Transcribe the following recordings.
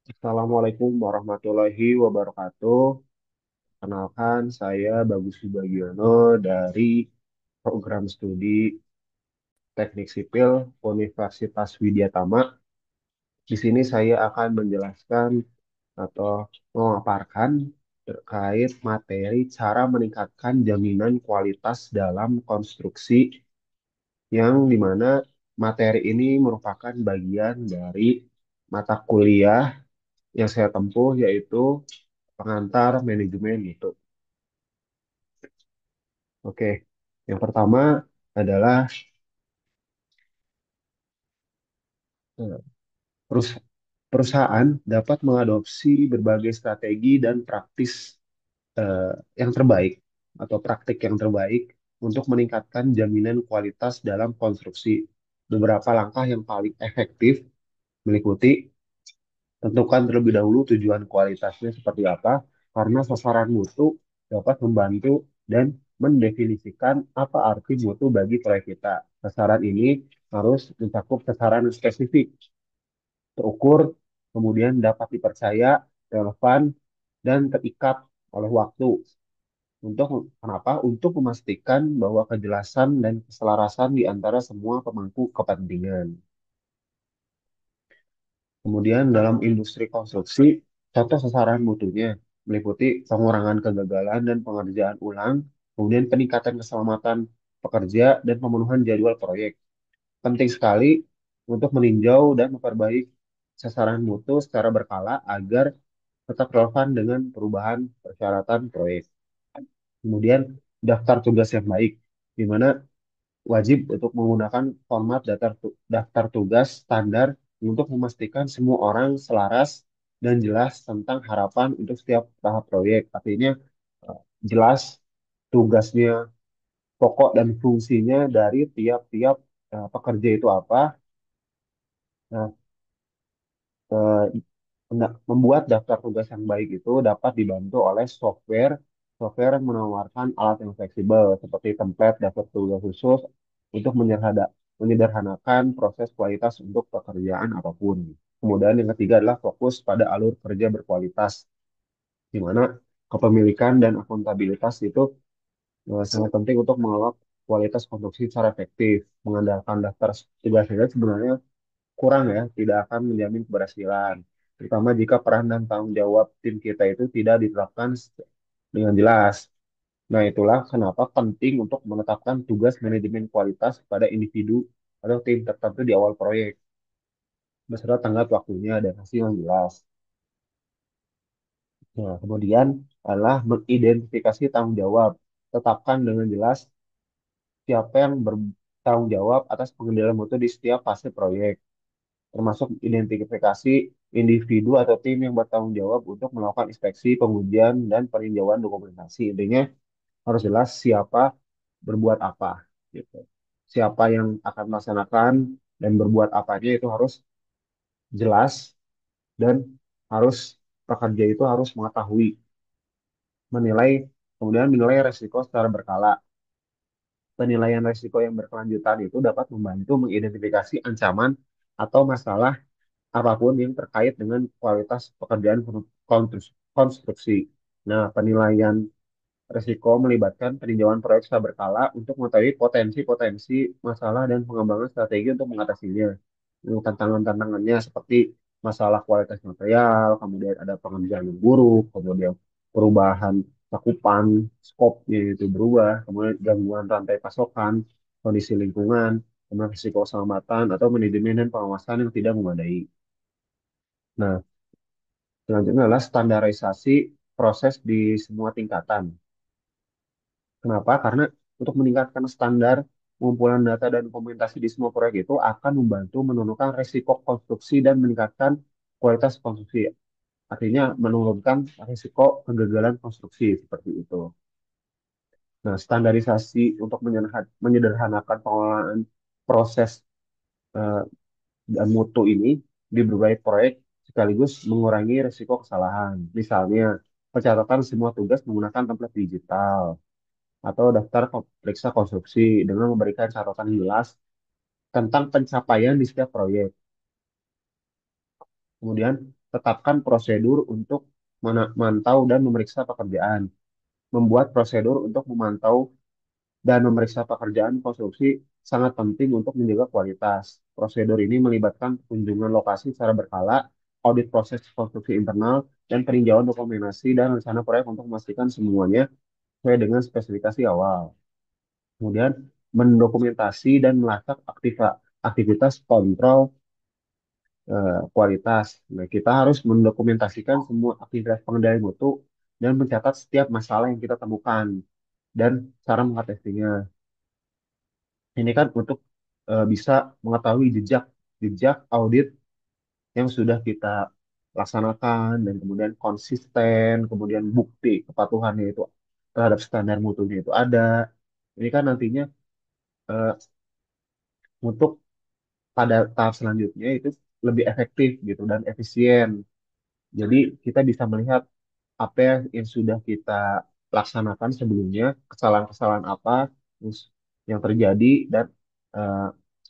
Assalamualaikum warahmatullahi wabarakatuh. Kenalkan, saya Bagus Subagiono dari program studi Teknik Sipil Universitas Widyatama. Di sini saya akan menjelaskan atau memaparkan terkait materi cara meningkatkan jaminan kualitas dalam konstruksi yang dimana materi ini merupakan bagian dari mata kuliah yang saya tempuh yaitu pengantar manajemen itu. Oke, yang pertama adalah eh, perus- perusahaan dapat mengadopsi berbagai strategi dan praktis eh, yang terbaik atau praktik yang terbaik untuk meningkatkan jaminan kualitas dalam konstruksi. Beberapa langkah yang paling efektif meliputi tentukan terlebih dahulu tujuan kualitasnya seperti apa, karena sasaran mutu dapat membantu dan mendefinisikan apa arti mutu bagi proyek kita. Sasaran ini harus mencakup sasaran yang spesifik, terukur, kemudian dapat dipercaya, relevan, dan terikat oleh waktu. Untuk kenapa? Untuk memastikan bahwa kejelasan dan keselarasan di antara semua pemangku kepentingan. Kemudian dalam industri konstruksi, contoh sasaran mutunya meliputi pengurangan kegagalan dan pengerjaan ulang, kemudian peningkatan keselamatan pekerja dan pemenuhan jadwal proyek. Penting sekali untuk meninjau dan memperbaiki sasaran mutu secara berkala agar tetap relevan dengan perubahan persyaratan proyek. Kemudian daftar tugas yang baik, di mana wajib untuk menggunakan format daftar tugas standar untuk memastikan semua orang selaras dan jelas tentang harapan untuk setiap tahap proyek. Artinya eh, jelas tugasnya, pokok dan fungsinya dari tiap-tiap pekerja itu apa. Nah, eh, membuat daftar tugas yang baik itu dapat dibantu oleh software yang menawarkan alat yang fleksibel seperti template daftar tugas khusus untuk menyederhanakan proses kualitas untuk pekerjaan apapun. Kemudian yang ketiga adalah fokus pada alur kerja berkualitas, di mana kepemilikan dan akuntabilitas itu sangat penting untuk mengelola kualitas konstruksi secara efektif. Mengandalkan daftar tugas saja sebenarnya kurang ya, tidak akan menjamin keberhasilan. Terutama jika peran dan tanggung jawab tim kita itu tidak ditetapkan dengan jelas. Nah, itulah kenapa penting untuk menetapkan tugas manajemen kualitas pada individu atau tim tertentu di awal proyek, beserta tenggat waktunya dan hasil yang jelas. Nah, kemudian adalah mengidentifikasi tanggung jawab. Tetapkan dengan jelas siapa yang bertanggung jawab atas pengendalian mutu di setiap fase proyek, termasuk identifikasi individu atau tim yang bertanggung jawab untuk melakukan inspeksi, pengujian, dan peninjauan dokumentasi. Intinya harus jelas siapa berbuat apa, gitu. Siapa yang akan melaksanakan dan berbuat apanya itu harus jelas dan harus pekerja itu harus mengetahui, menilai, kemudian menilai resiko secara berkala. Penilaian resiko yang berkelanjutan itu dapat membantu mengidentifikasi ancaman atau masalah apapun yang terkait dengan kualitas pekerjaan konstruksi. Nah, penilaian risiko melibatkan peninjauan proyek secara berkala untuk mengetahui potensi-potensi masalah dan pengembangan strategi untuk mengatasinya. Tantangan-tantangannya seperti masalah kualitas material, kemudian ada pengerjaan yang buruk, kemudian perubahan cakupan, skopnya itu berubah, kemudian gangguan rantai pasokan, kondisi lingkungan, kemudian risiko keselamatan atau manajemen dan pengawasan yang tidak memadai. Nah, selanjutnya adalah standarisasi proses di semua tingkatan. Kenapa? Karena untuk meningkatkan standar pengumpulan data dan dokumentasi di semua proyek itu akan membantu menurunkan risiko konstruksi dan meningkatkan kualitas konstruksi. Artinya menurunkan risiko kegagalan konstruksi seperti itu. Nah, standarisasi untuk menyederhanakan pengelolaan proses eh, dan mutu ini di berbagai proyek sekaligus mengurangi risiko kesalahan. Misalnya, pencatatan semua tugas menggunakan template digital atau daftar periksa konstruksi dengan memberikan catatan yang jelas tentang pencapaian di setiap proyek. Kemudian tetapkan prosedur untuk memantau dan memeriksa pekerjaan, membuat prosedur untuk memantau dan memeriksa pekerjaan konstruksi sangat penting untuk menjaga kualitas. Prosedur ini melibatkan kunjungan lokasi secara berkala, audit proses konstruksi internal, dan peninjauan dokumentasi dan rencana proyek untuk memastikan semuanya sesuai dengan spesifikasi awal. Kemudian mendokumentasi dan melacak aktivitas kontrol kualitas. Nah, kita harus mendokumentasikan semua aktivitas pengendalian mutu dan mencatat setiap masalah yang kita temukan dan cara mengatasinya. Ini kan untuk bisa mengetahui jejak jejak audit yang sudah kita laksanakan dan kemudian konsisten, kemudian bukti kepatuhannya itu terhadap standar mutunya itu ada. Ini kan nantinya eh, untuk pada tahap selanjutnya itu lebih efektif gitu dan efisien. Jadi kita bisa melihat apa yang sudah kita laksanakan sebelumnya, kesalahan-kesalahan apa terus yang terjadi dan eh,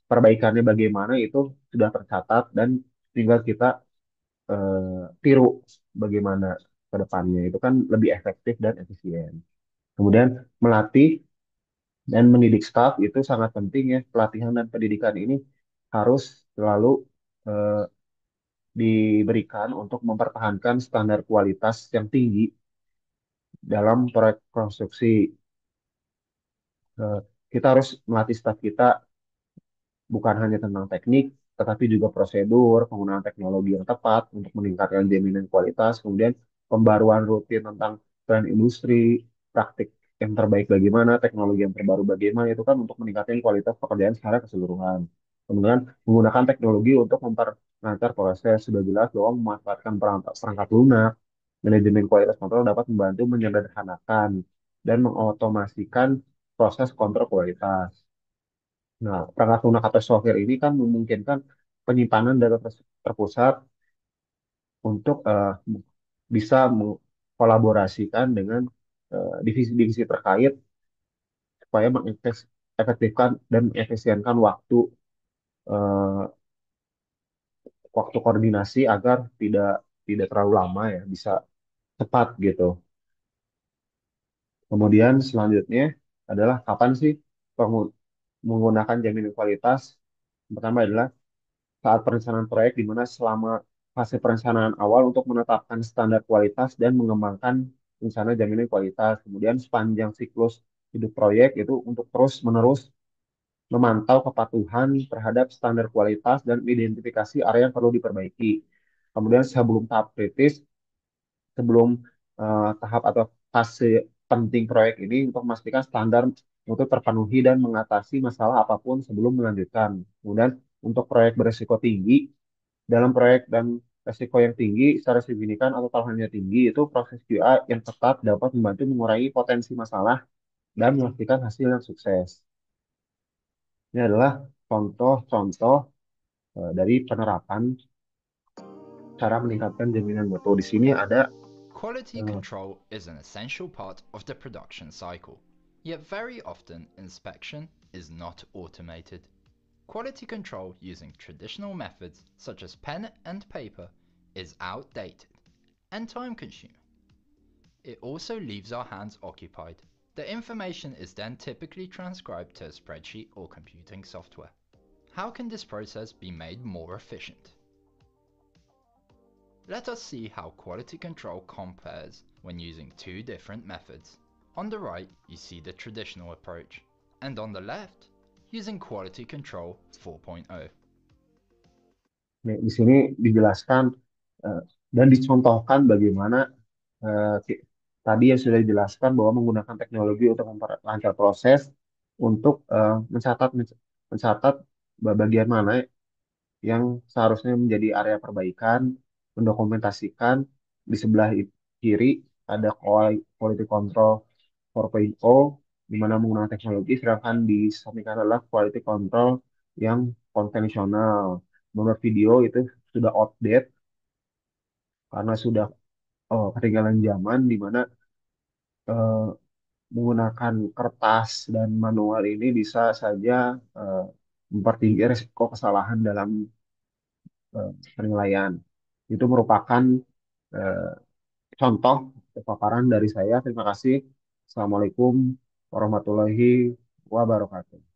perbaikannya bagaimana itu sudah tercatat dan tinggal kita tiru bagaimana ke depannya. Itu kan lebih efektif dan efisien. Kemudian melatih dan mendidik staf itu sangat penting ya. Pelatihan dan pendidikan ini harus selalu eh, diberikan untuk mempertahankan standar kualitas yang tinggi dalam proyek konstruksi. Eh, kita harus melatih staf kita bukan hanya tentang teknik, tetapi juga prosedur, penggunaan teknologi yang tepat untuk meningkatkan jaminan kualitas, kemudian pembaruan rutin tentang tren industri, praktik yang terbaik bagaimana, teknologi yang terbaru bagaimana, itu kan untuk meningkatkan kualitas pekerjaan secara keseluruhan. Kemudian menggunakan teknologi untuk memperlancar proses, sudah jelas bahwa memanfaatkan perangkat lunak, manajemen kualitas kontrol dapat membantu menyederhanakan dan mengotomasikan proses kontrol kualitas. Nah, perangkat lunak atau software ini kan memungkinkan penyimpanan data terpusat untuk bisa mengkolaborasikan dengan divisi-divisi terkait supaya mengefektifkan dan mengefisienkan eh, waktu koordinasi agar tidak tidak terlalu lama ya, bisa cepat gitu. Kemudian selanjutnya adalah kapan sih menggunakan jaminan kualitas? Yang pertama adalah saat perencanaan proyek di mana selama fase perencanaan awal untuk menetapkan standar kualitas dan mengembangkan rencana jaminan kualitas. Kemudian sepanjang siklus hidup proyek itu untuk terus-menerus memantau kepatuhan terhadap standar kualitas dan identifikasi area yang perlu diperbaiki. Kemudian sebelum tahap kritis, sebelum tahap atau fase penting proyek ini untuk memastikan standar untuk terpenuhi dan mengatasi masalah apapun sebelum melanjutkan. Kemudian untuk proyek berisiko tinggi, dalam proyek dan resiko yang tinggi secara signifikan atau taruhannya tinggi itu proses QA yang ketat dapat membantu mengurangi potensi masalah dan memastikan hasil yang sukses. Ini adalah contoh-contoh dari penerapan cara meningkatkan jaminan mutu. Di sini ada Quality eh, control is an essential part of the production cycle, yet very often inspection is not automated. Quality control using traditional methods such as pen and paper is outdated and time consuming. It also leaves our hands occupied. The information is then typically transcribed to a spreadsheet or computing software. How can this process be made more efficient? Let us see how quality control compares when using two different methods. On the right, you see the traditional approach, and on the left, using quality control 4.0. di sini dijelaskan eh, dan dicontohkan bagaimana eh, ki- tadi yang sudah dijelaskan bahwa menggunakan teknologi untuk memperlancar proses untuk mencatat bagian mana yang seharusnya menjadi area perbaikan, mendokumentasikan di sebelah kiri ada quality control 4.0 di mana menggunakan teknologi, sedangkan di samping kanan adalah quality control yang konvensional. Nomor video itu sudah outdated karena sudah ketinggalan zaman di mana eh, menggunakan kertas dan manual ini bisa saja eh, mempertinggi risiko kesalahan dalam penilaian. Itu merupakan eh, contoh paparan dari saya. Terima kasih. Assalamualaikum warahmatullahi wabarakatuh.